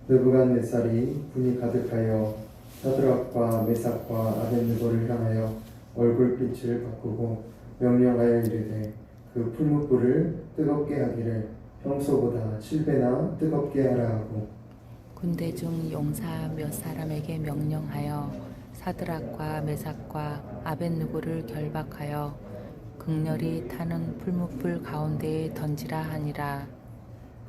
느부갓네살이 분이 가득하여 사드락과 메삭과 아벳느고를 향하여 얼굴빛을 바꾸고 명령하여 이르되 그 풀무불을 뜨겁게 하기를 평소보다 7배나 뜨겁게 하라 하고 군대 중 용사 몇 사람에게 명령하여 사드락과 메삭과 아벳느고를 결박하여 극렬히 타는 풀무불 가운데에 던지라 하니라.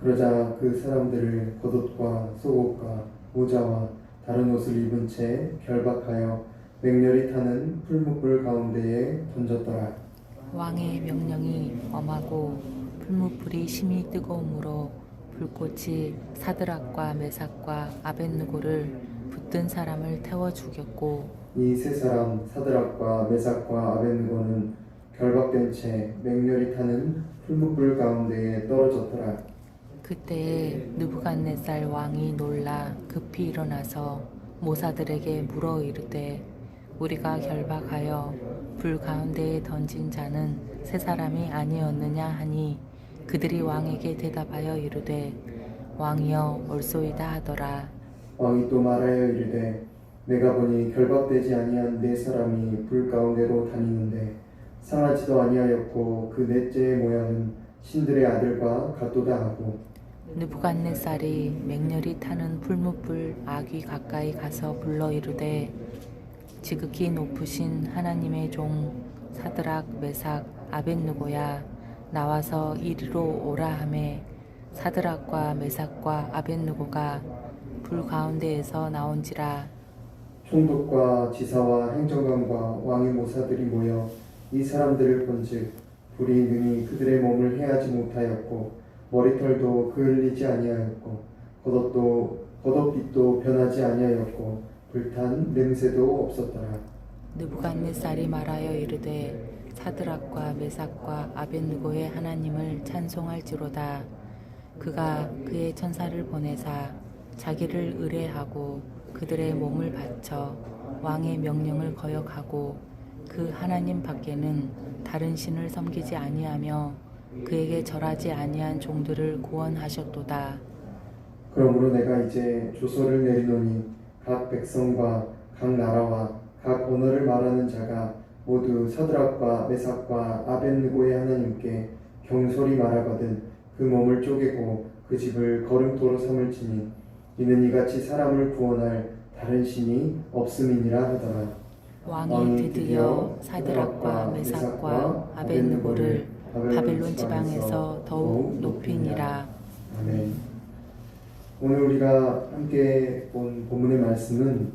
그러자 그 사람들을 겉옷과 속옷과 모자와 다른 옷을 입은 채 결박하여 맹렬히 타는 풀무불 가운데에 던졌더라. 왕의 명령이 엄하고 풀무불이 심히 뜨거우므로 불꽃이 사드락과 메삭과 아벳느고를 붙든 사람을 태워 죽였고 이 세 사람 사드락과 메삭과 아벳느고는 결박된 채 맹렬히 타는 풀무불 가운데에 떨어졌더라. 그때에 느부갓네살 왕이 놀라 급히 일어나서 모사들에게 물어 이르되 우리가 결박하여 불 가운데에 던진 자는 세 사람이 아니었느냐 하니 그들이 왕에게 대답하여 이르되 왕이여 옳소이다 하더라. 왕이 또 말하여 이르되 내가 보니 결박되지 아니한 네 사람이 불 가운데로 다니는데 상하지도 아니하였고 그 넷째의 모양은 신들의 아들과 같도다 하고 느부갓네살이 맹렬히 타는 풀무불 아귀 가까이 가서 불러 이르되 지극히 높으신 하나님의 종 사드락 메삭 아벳느고야 나와서 이리로 오라 하매 사드락과 메삭과 아벳느고가 불 가운데에서 나온지라. 총독과 지사와 행정관과 왕의 모사들이 모여 이 사람들을 본즉 불이 능히 그들의 몸을 해하지 못하였고 머리털도 그을리지 아니하였고 겉옷빛도 변하지 아니하였고 불탄 냄새도 없었더라. 느부갓네살이 말하여 이르되 사드락과 메삭과 아벳느고의 하나님을 찬송할지로다. 그가 그의 천사를 보내사 자기를 의뢰하고 그들의 몸을 바쳐 왕의 명령을 거역하고 그 하나님 밖에는 다른 신을 섬기지 아니하며 그에게 절하지 아니한 종들을 구원하셨도다. 그러므로 내가 이제 조서를 내리노니 각 백성과 각 나라와 각 언어를 말하는 자가 모두 사드락과 메삭과 아벳느고의 하나님께 경솔히 말하거든 그 몸을 쪼개고 그 집을 거름토로 삼을지니 이는 이같이 사람을 구원할 다른 신이 없음이니라 하더라. 왕이 드디어 사드락과 메삭과 아벳느고를 바벨론 지방에서 더욱 높이니라. 아멘. 오늘 우리가 함께 본 본문의 말씀은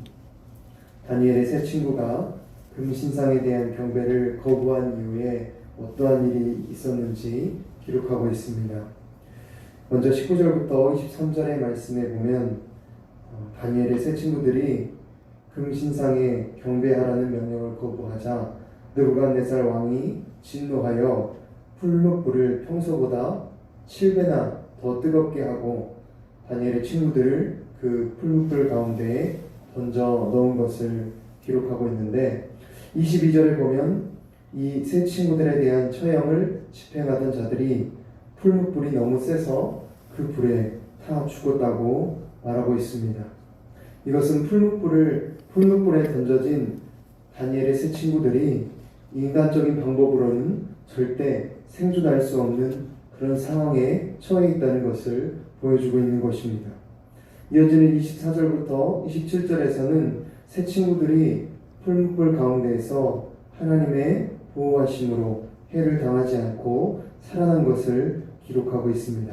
다니엘의 세 친구가 금신상에 대한 경배를 거부한 이후에 어떠한 일이 있었는지 기록하고 있습니다. 먼저 19절부터 23절의 말씀에 보면 다니엘의 세 친구들이 금신상에 경배하라는 명령을 거부하자 느부갓네살 왕이 진노하여 풀무불을 평소보다 7배나 더 뜨겁게 하고 다니엘의 친구들을 그 풀무불 가운데에 던져 넣은 것을 기록하고 있는데 22절에 보면 이 세 친구들에 대한 처형을 집행하던 자들이 풀무불이 너무 세서 그 불에 타 죽었다고 말하고 있습니다. 이것은 풀무불에 던져진 다니엘의 세 친구들이 인간적인 방법으로는 절대 생존할 수 없는 그런 상황에 처해 있다는 것을 보여주고 있는 것입니다. 이어지는 24절부터 27절에서는 세 친구들이 풀무불 가운데에서 하나님의 보호하심으로 해를 당하지 않고 살아난 것을 기록하고 있습니다.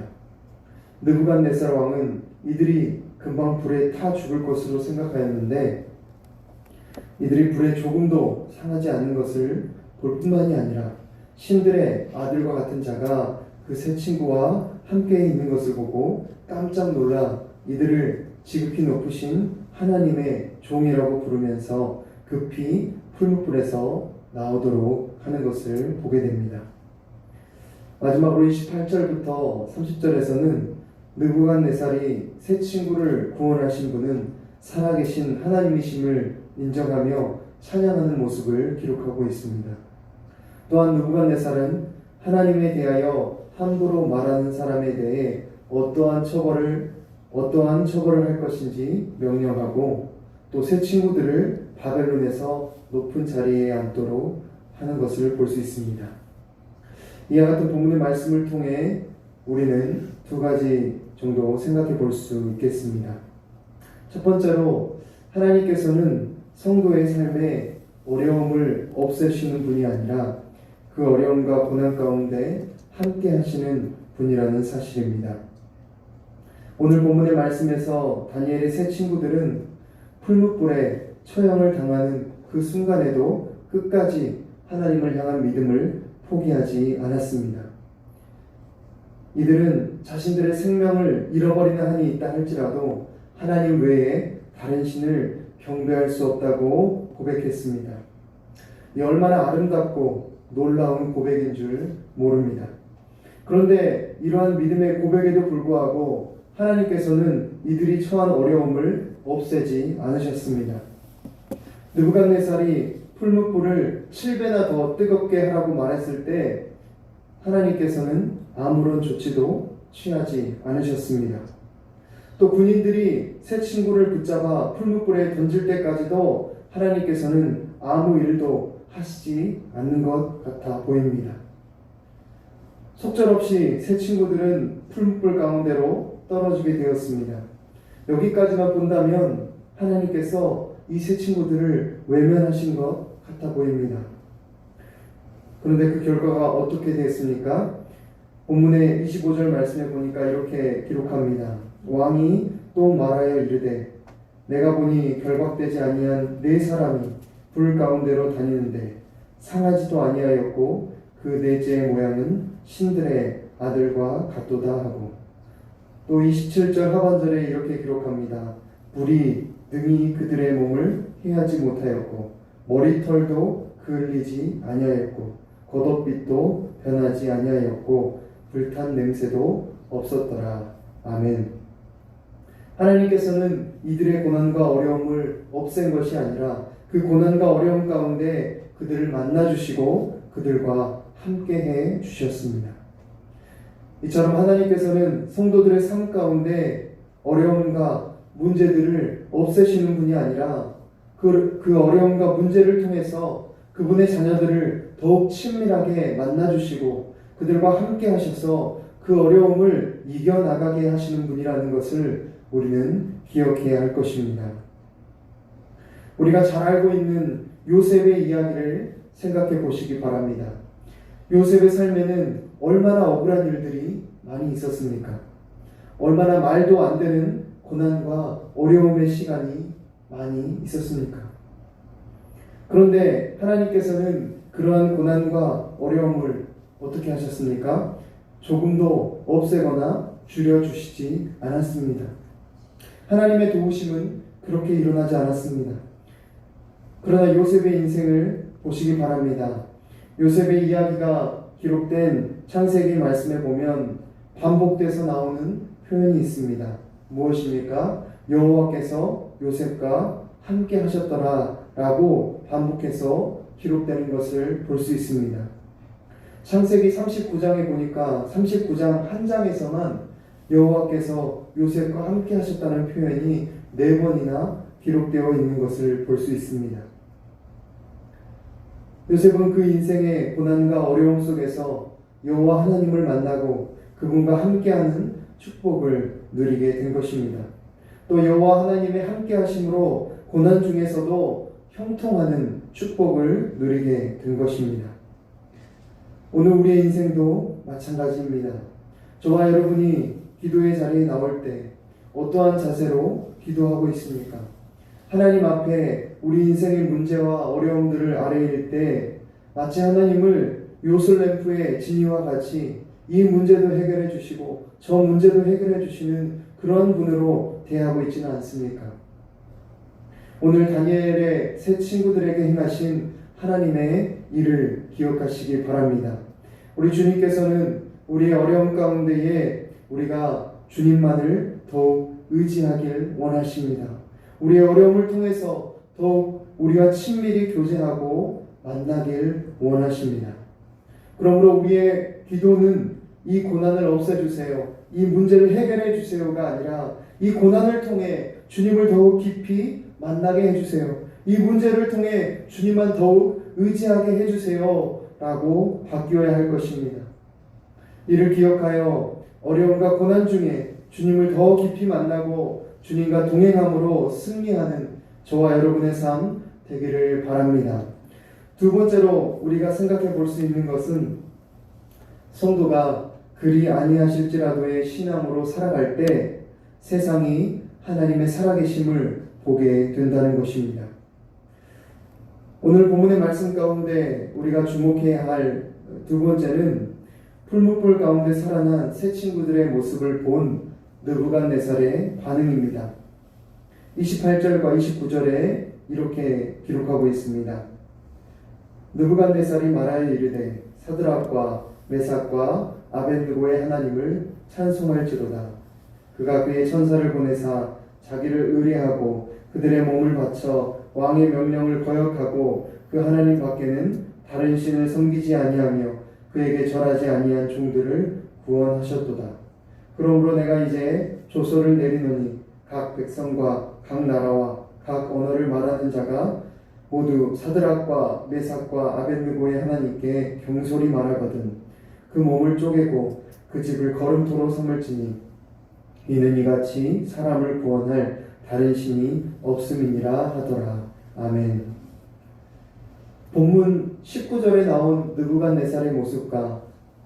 느부갓네살 왕은 이들이 금방 불에 타 죽을 것으로 생각하였는데 이들이 불에 조금도 상하지 않는 것을 볼 뿐만이 아니라 신들의 아들과 같은 자가 그 세 친구와 함께 있는 것을 보고 깜짝 놀라 이들을 지극히 높으신 하나님의 종이라고 부르면서 급히 풀무불에서 나오도록 하는 것을 보게 됩니다. 마지막으로 28절부터 30절에서는 느부갓네살이 세 친구를 구원하신 분은 살아계신 하나님이심을 인정하며 찬양하는 모습을 기록하고 있습니다. 또한 느부갓네살은 하나님에 대하여 함부로 말하는 사람에 대해 어떠한 처벌을 어떠한 처벌을 할 것인지 명령하고 또 새 친구들을 바벨론에서 높은 자리에 앉도록 하는 것을 볼 수 있습니다. 이와 같은 본문의 말씀을 통해 우리는 두 가지 정도 생각해 볼 수 있겠습니다. 첫 번째로 하나님께서는 성도의 삶에 어려움을 없애시는 분이 아니라 그 어려움과 고난 가운데 함께 하시는 분이라는 사실입니다. 오늘 본문의 말씀에서 다니엘의 세 친구들은 풀무불에 처형을 당하는 그 순간에도 끝까지 하나님을 향한 믿음을 포기하지 않았습니다. 이들은 자신들의 생명을 잃어버리는 한이 있다 할지라도 하나님 외에 다른 신을 경배할 수 없다고 고백했습니다. 이 얼마나 아름답고 놀라운 고백인 줄 모릅니다. 그런데 이러한 믿음의 고백에도 불구하고 하나님께서는 이들이 처한 어려움을 없애지 않으셨습니다. 느부갓네살이 풀무불을 7배나 더 뜨겁게 하라고 말했을 때 하나님께서는 아무런 조치도 취하지 않으셨습니다. 또 군인들이 새 친구를 붙잡아 풀무불에 던질 때까지도 하나님께서는 아무 일도 하시지 않는 것 같아 보입니다. 속절없이 새 친구들은 풀무불 가운데로 떨어지게 되었습니다. 여기까지만 본다면 하나님께서 이 새 친구들을 외면하신 것 같아 보입니다. 그런데 그 결과가 어떻게 됐습니까? 본문의 25절 말씀에 보니까 이렇게 기록합니다. 왕이 또 말하여 이르되 내가 보니 결박되지 아니한 네 사람이 불 가운데로 다니는데 상하지도 아니하였고 그 넷째의 모양은 신들의 아들과 같도다 하고 또 27절 하반절에 이렇게 기록합니다. 불이 능히 그들의 몸을 해하지 못하였고 머리털도 그을리지 아니하였고 겉옷빛도 변하지 아니하였고 불탄 냄새도 없었더라. 아멘. 하나님께서는 이들의 고난과 어려움을 없앤 것이 아니라 그 고난과 어려움 가운데 그들을 만나주시고 그들과 함께해 주셨습니다. 이처럼 하나님께서는 성도들의 삶 가운데 어려움과 문제들을 없애시는 분이 아니라 그 어려움과 문제를 통해서 그분의 자녀들을 더욱 친밀하게 만나주시고 그들과 함께 하셔서 그 어려움을 이겨나가게 하시는 분이라는 것을 우리는 기억해야 할 것입니다. 우리가 잘 알고 있는 요셉의 이야기를 생각해 보시기 바랍니다. 요셉의 삶에는 얼마나 억울한 일들이 많이 있었습니까? 얼마나 말도 안 되는 고난과 어려움의 시간이 많이 있었습니까? 그런데 하나님께서는 그러한 고난과 어려움을 어떻게 하셨습니까? 조금도 없애거나 줄여주시지 않았습니다. 하나님의 도우심은 그렇게 일어나지 않았습니다. 그러나 요셉의 인생을 보시기 바랍니다. 요셉의 이야기가 기록된 창세기 말씀에 보면 반복돼서 나오는 표현이 있습니다. 무엇입니까? 여호와께서 요셉과 함께 하셨더라 라고 반복해서 기록되는 것을 볼 수 있습니다. 창세기 39장에 보니까 39장 한 장에서만 여호와께서 요셉과 함께 하셨다는 표현이 4번이나 기록되어 있는 것을 볼 수 있습니다. 요셉은 그 인생의 고난과 어려움 속에서 여호와 하나님을 만나고 그분과 함께하는 축복을 누리게 된 것입니다. 또 여호와 하나님의 함께 하심으로 고난 중에서도 형통하는 축복을 누리게 된 것입니다. 오늘 우리의 인생도 마찬가지입니다. 저와 여러분이 기도의 자리에 나올 때 어떠한 자세로 기도하고 있습니까? 하나님 앞에 우리 인생의 문제와 어려움들을 아뢰일 때 마치 하나님을 요술램프의 지니와 같이 이 문제도 해결해 주시고 저 문제도 해결해 주시는 그런 분으로 대하고 있지는 않습니까? 오늘 다니엘의 세 친구들에게 행하신 하나님의 일을 기억하시기 바랍니다. 우리 주님께서는 우리의 어려움 가운데에 우리가 주님만을 더욱 의지하길 원하십니다. 우리의 어려움을 통해서 더욱 우리와 친밀히 교제하고 만나길 원하십니다. 그러므로 우리의 기도는 이 고난을 없애주세요, 이 문제를 해결해 주세요가 아니라 이 고난을 통해 주님을 더욱 깊이 만나게 해주세요. 이 문제를 통해 주님만 더욱 의지하게 해주세요 라고 바뀌어야 할 것입니다. 이를 기억하여 어려움과 고난 중에 주님을 더 깊이 만나고 주님과 동행함으로 승리하는 저와 여러분의 삶 되기를 바랍니다. 두 번째로 우리가 생각해 볼 수 있는 것은 성도가 그리 아니하실지라도의 신앙으로 살아갈 때 세상이 하나님의 살아계심을 보게 된다는 것입니다. 오늘 본문의 말씀 가운데 우리가 주목해야 할 두 번째는 풀무불 가운데 살아난 세 친구들의 모습을 본 느부갓네살의 반응입니다. 28절과 29절에 이렇게 기록하고 있습니다. 느부갓네살이 말하여 이르되 사드락과 메삭과 아벳느고의 하나님을 찬송할지로다. 그가 그의 천사를 보내사 자기를 의뢰하고 그들의 몸을 바쳐 왕의 명령을 거역하고 그 하나님 밖에는 다른 신을 섬기지 아니하며 그에게 절하지 아니한 종들을 구원하셨도다. 그러므로 내가 이제 조서를 내리노니 각 백성과 각 나라와 각 언어를 말하는 자가 모두 사드락과 메삭과 아벳느고의 하나님께 경솔히 말하거든 그 몸을 쪼개고 그 집을 거름토로 삼을지니 이는 이같이 사람을 구원할 다른 신이 없음이니라 하더라. 아멘. 본문 19절에 나온 느부갓네살의 모습과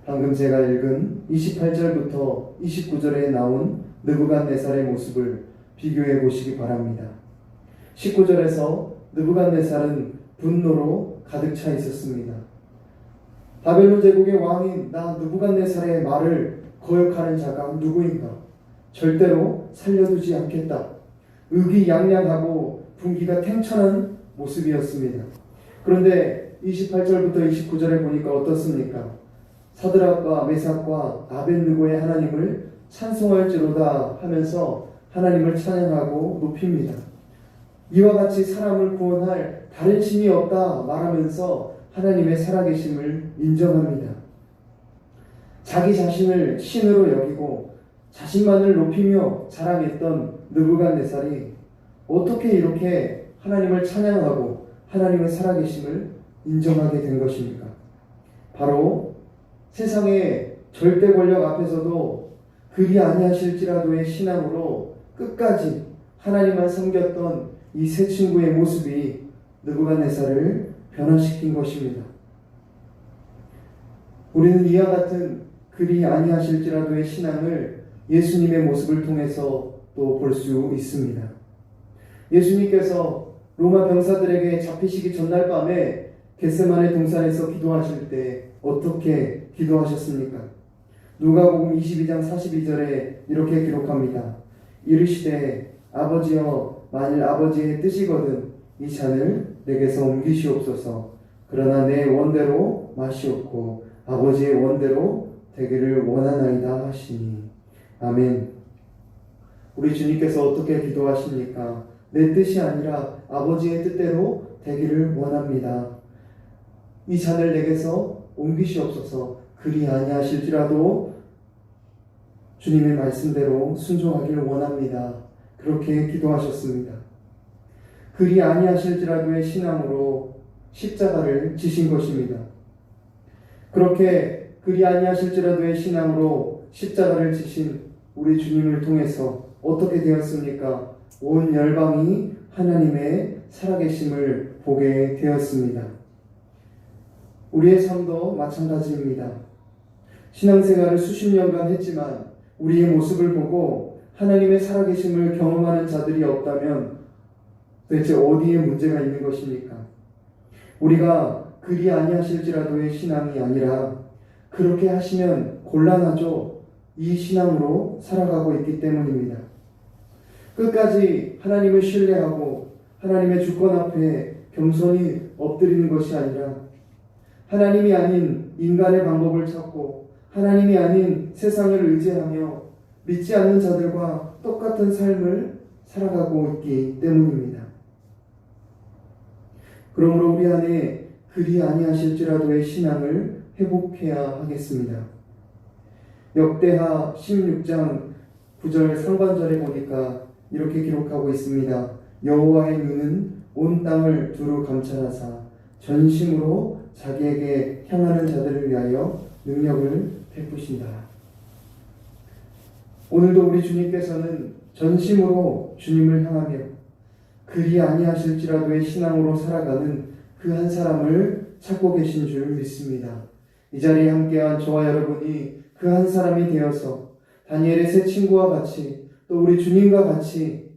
방금 제가 읽은 28절부터 29절에 나온 느부갓네살의 모습을 비교해 보시기 바랍니다. 19절에서 느부갓네살은 분노로 가득 차 있었습니다. 바벨론 제국의 왕인 나 느부갓네살의 말을 거역하는 자가 누구인가? 절대로 살려두지 않겠다. 의기양양하고 분기가 탱천한 모습이었습니다. 그런데 28절부터 29절에 보니까 어떻습니까? 사드락과 메삭과 아벳느고의 하나님을 찬송할지로다 하면서 하나님을 찬양하고 높입니다. 이와 같이 사람을 구원할 다른 신이 없다 말하면서 하나님의 살아계심을 인정합니다. 자기 자신을 신으로 여기고 자신만을 높이며 자랑했던 느부갓네살이 어떻게 이렇게 하나님을 찬양하고 하나님의 살아계심을 인정하게 된 것입니까? 바로 세상의 절대 권력 앞에서도 그리 아니하실지라도의 신앙으로 끝까지 하나님만 섬겼던 이 세 친구의 모습이 느부갓네살을 변화시킨 것입니다. 우리는 이와 같은 그리 아니하실지라도의 신앙을 예수님의 모습을 통해서 또 볼 수 있습니다. 예수님께서 로마 병사들에게 잡히시기 전날 밤에 겟세마네 동산에서 기도하실 때 어떻게 기도하셨습니까? 누가복음 22장 42절에 이렇게 기록합니다. 이르시되 아버지여 만일 아버지의 뜻이거든 이 잔을 내게서 옮기시옵소서. 그러나 내 원대로 마시옵고 아버지의 원대로 되기를 원하나이다 하시니. 아멘. 우리 주님께서 어떻게 기도하십니까? 내 뜻이 아니라 아버지의 뜻대로 되기를 원합니다. 이 잔을 내게서 옮기시옵소서. 그리 아니하실지라도 주님의 말씀대로 순종하기를 원합니다. 그렇게 기도하셨습니다. 그리 아니하실지라도의 신앙으로 십자가를 지신 것입니다. 그렇게 그리 아니하실지라도의 신앙으로 십자가를 지신 우리 주님을 통해서 어떻게 되었습니까? 온 열방이 하나님의 살아계심을 보게 되었습니다. 우리의 삶도 마찬가지입니다. 신앙생활을 수십 년간 했지만 우리의 모습을 보고 하나님의 살아계심을 경험하는 자들이 없다면 도대체 어디에 문제가 있는 것입니까? 우리가 그리 아니하실지라도의 신앙이 아니라 그렇게 하시면 곤란하죠. 이 신앙으로 살아가고 있기 때문입니다. 끝까지 하나님을 신뢰하고 하나님의 주권 앞에 겸손히 엎드리는 것이 아니라 하나님이 아닌 인간의 방법을 찾고 하나님이 아닌 세상을 의지하며 믿지 않는 자들과 똑같은 삶을 살아가고 있기 때문입니다. 그러므로 우리 안에 그리 아니하실지라도의 신앙을 회복해야 하겠습니다. 역대하 16장 9절 상반절에 보니까 이렇게 기록하고 있습니다. 여호와의 눈은 온 땅을 두루 감찰하사 전심으로 자기에게 향하는 자들을 위하여 능력을 베푸신다. 오늘도 우리 주님께서는 전심으로 주님을 향하며 그리 아니하실지라도의 신앙으로 살아가는 그 한 사람을 찾고 계신 줄 믿습니다. 이 자리에 함께한 저와 여러분이 그 한 사람이 되어서 다니엘의 세 친구와 같이 또 우리 주님과 같이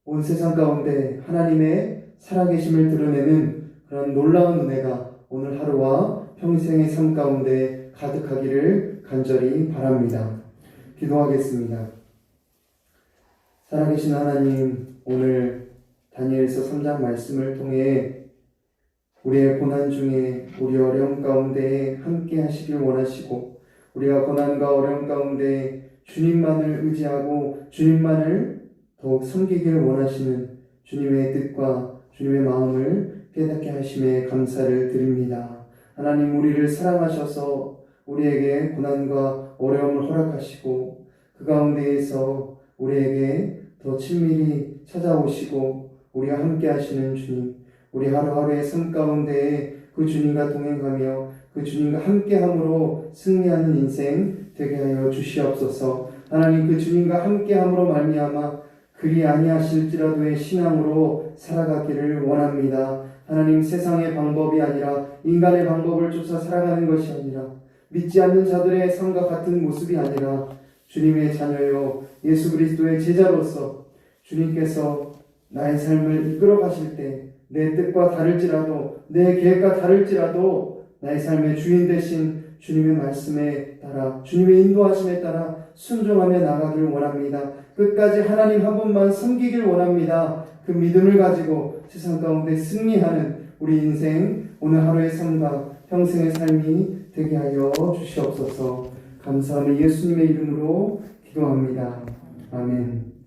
온 세상 가운데 하나님의 살아계심을 드러내는 그런 놀라운 은혜가 오늘 하루와 평생의 삶 가운데 가득하기를 간절히 바랍니다. 기도하겠습니다. 살아계신 하나님, 오늘 다니엘서 3장 말씀을 통해 우리의 고난 중에 우리 어려움 가운데 함께 하시길 원하시고 우리가 고난과 어려움 가운데 주님만을 의지하고 주님만을 더욱 섬기길 원하시는 주님의 뜻과 주님의 마음을 깨닫게 하심에 감사를 드립니다. 하나님, 우리를 사랑하셔서 우리에게 고난과 어려움을 허락하시고 그 가운데에서 우리에게 더 친밀히 찾아오시고 우리와 함께 하시는 주님, 우리 하루하루의 삶 가운데 그 주님과 동행하며 그 주님과 함께함으로 승리하는 인생 되게 하여 주시옵소서. 하나님, 그 주님과 함께함으로 말미암아 그리 아니하실지라도의 신앙으로 살아가기를 원합니다. 하나님, 세상의 방법이 아니라 인간의 방법을 쫓아 살아가는 것이 아니라 믿지 않는 자들의 삶과 같은 모습이 아니라 주님의 자녀요 예수 그리스도의 제자로서 주님께서 나의 삶을 이끌어 가실 때 내 뜻과 다를지라도 내 계획과 다를지라도 나의 삶의 주인 되신 주님의 말씀에 따라 주님의 인도하심에 따라 순종하며 나가길 원합니다. 끝까지 하나님 한 분만 섬기길 원합니다. 그 믿음을 가지고 세상 가운데 승리하는 우리 인생 오늘 하루의 삶과 평생의 삶이 되게 하여 주시옵소서. 감사하며 예수님의 이름으로 기도합니다. 아멘.